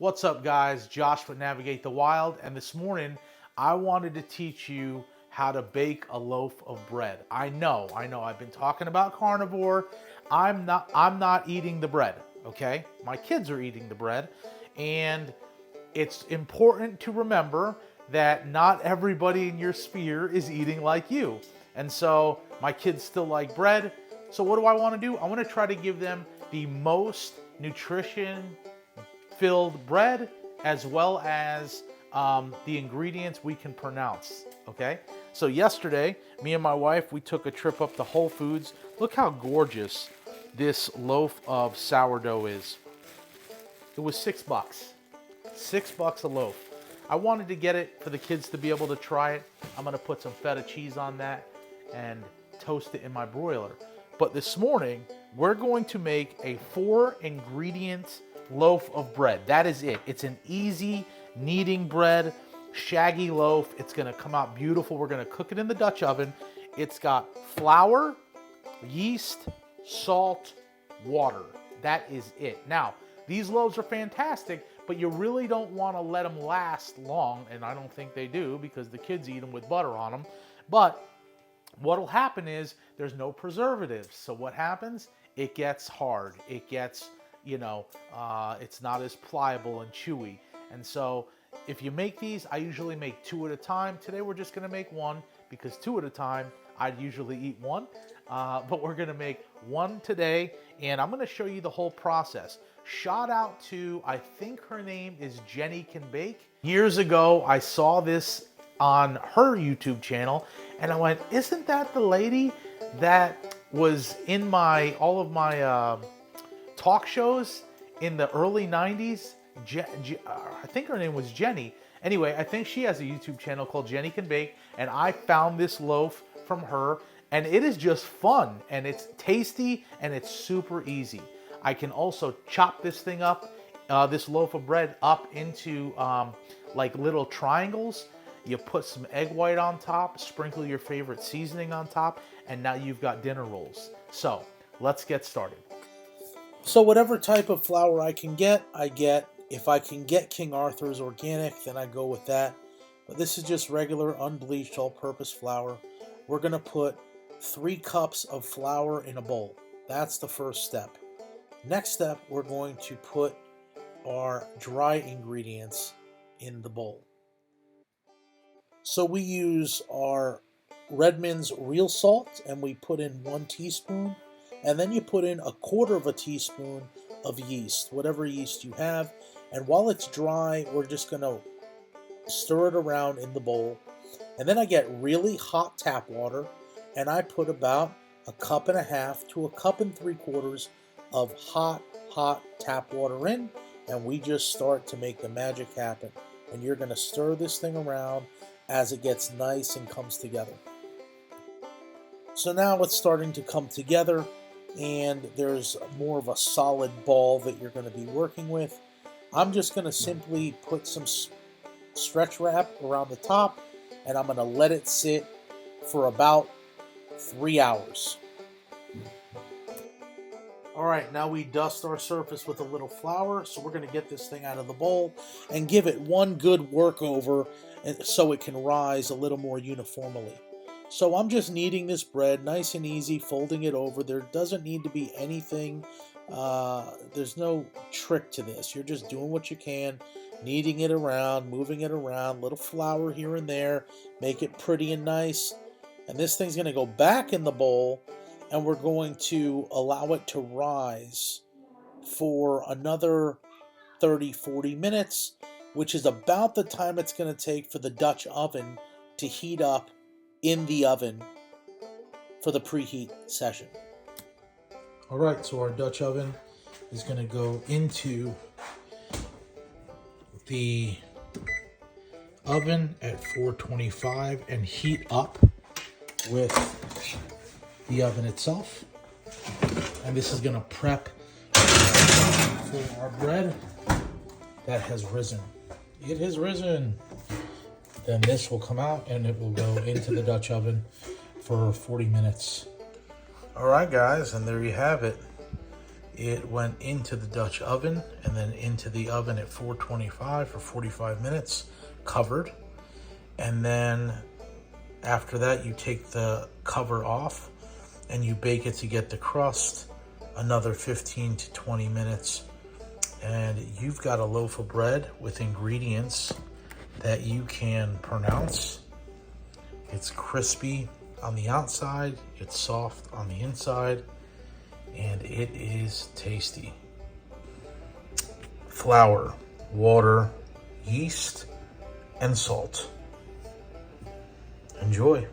What's up, guys? Josh with Navigate the Wild, and this morning I wanted to teach you how to bake a loaf of bread. I know, I've been talking about carnivore. I'm not eating the bread, okay? My kids are eating the bread, and it's important to remember that not everybody in your sphere is eating like you. And so my kids still like bread. So what do I want to do? I want to try to give them the most nutrition filled bread, as well as the ingredients we can pronounce, okay? So yesterday, me and my wife, we took a trip up to Whole Foods. Look how gorgeous this loaf of sourdough is. It was $6. $6 a loaf. I wanted to get it for the kids to be able to try it. I'm gonna put some feta cheese on that and toast it in my broiler. But this morning, we're going to make a 4-ingredient loaf of bread. That is it. It's an easy kneading bread, shaggy loaf. It's gonna come out beautiful. We're gonna cook it in the Dutch oven. It's got flour, yeast, salt, water. That is it. Now, these loaves are fantastic, but you really don't want to let them last long, and I don't think they do because the kids eat them with butter on them. But what'll happen is there's no preservatives. So what happens? It gets hard. It gets, it's not as pliable and chewy. And so if you make these, I usually make 2 at a time. Today we're just going to make 1 because 2 at a time, I'd usually eat 1. But we're going to make 1 today, and I'm going to show you the whole process. Shout out to, I think her name is Jenny Can Bake. Years ago, I saw this on her YouTube channel, and I went, isn't that the lady that was in all of my talk shows in the early 90s? I think her name was Jenny. Anyway, I think she has a YouTube channel called Jenny Can Bake, and I found this loaf from her, and it is just fun, and it's tasty, and it's super easy. I can also chop this thing up, this loaf of bread up into like little triangles. You put some egg white on top, sprinkle your favorite seasoning on top, and now you've got dinner rolls. So let's get started. So whatever type of flour I can get, I get. If I can get King Arthur's organic, then I go with that. But this is just regular unbleached all-purpose flour. We're going to put 3 cups of flour in a bowl. That's the first step. Next step, we're going to put our dry ingredients in the bowl. So we use our Redmond's real salt, and we put in 1 teaspoon, and then you put in 1/4 teaspoon of yeast, whatever yeast you have. And while it's dry, we're just going to stir it around in the bowl. And then I get really hot tap water, and I put about 1.5 cups to 1 3/4 cups of hot tap water in, and we just start to make the magic happen. And you're going to stir this thing around as it gets nice and comes together. So now it's starting to come together, and there's more of a solid ball that you're going to be working with. I'm just going to simply put some stretch wrap around the top, and I'm going to let it sit for about 3 hours. All right, now we dust our surface with a little flour, so we're going to get this thing out of the bowl and give it one good work over so it can rise a little more uniformly. So I'm just kneading this bread nice and easy, folding it over. There doesn't need to be anything, there's no trick to this. You're just doing what you can, kneading it around, moving it around, little flour here and there, make it pretty and nice. And this thing's going to go back in the bowl, and we're going to allow it to rise for another 30-40 minutes, which is about the time it's going to take for the Dutch oven to heat up in the oven for the preheat session. All right, so our Dutch oven is going to go into the oven at 425 and heat up with the oven itself. And this is going to prep for our bread that has risen. It has risen. Then this will come out and it will go into the Dutch oven for 40 minutes. All right, guys, and there you have it. It went into the Dutch oven and then into the oven at 425 for 45 minutes, covered. And then after that, you take the cover off and you bake it to get the crust another 15 to 20 minutes. And you've got a loaf of bread with ingredients that you can pronounce. It's crispy on the outside, it's soft on the inside, and it is tasty. Flour, water, yeast, and salt. Enjoy.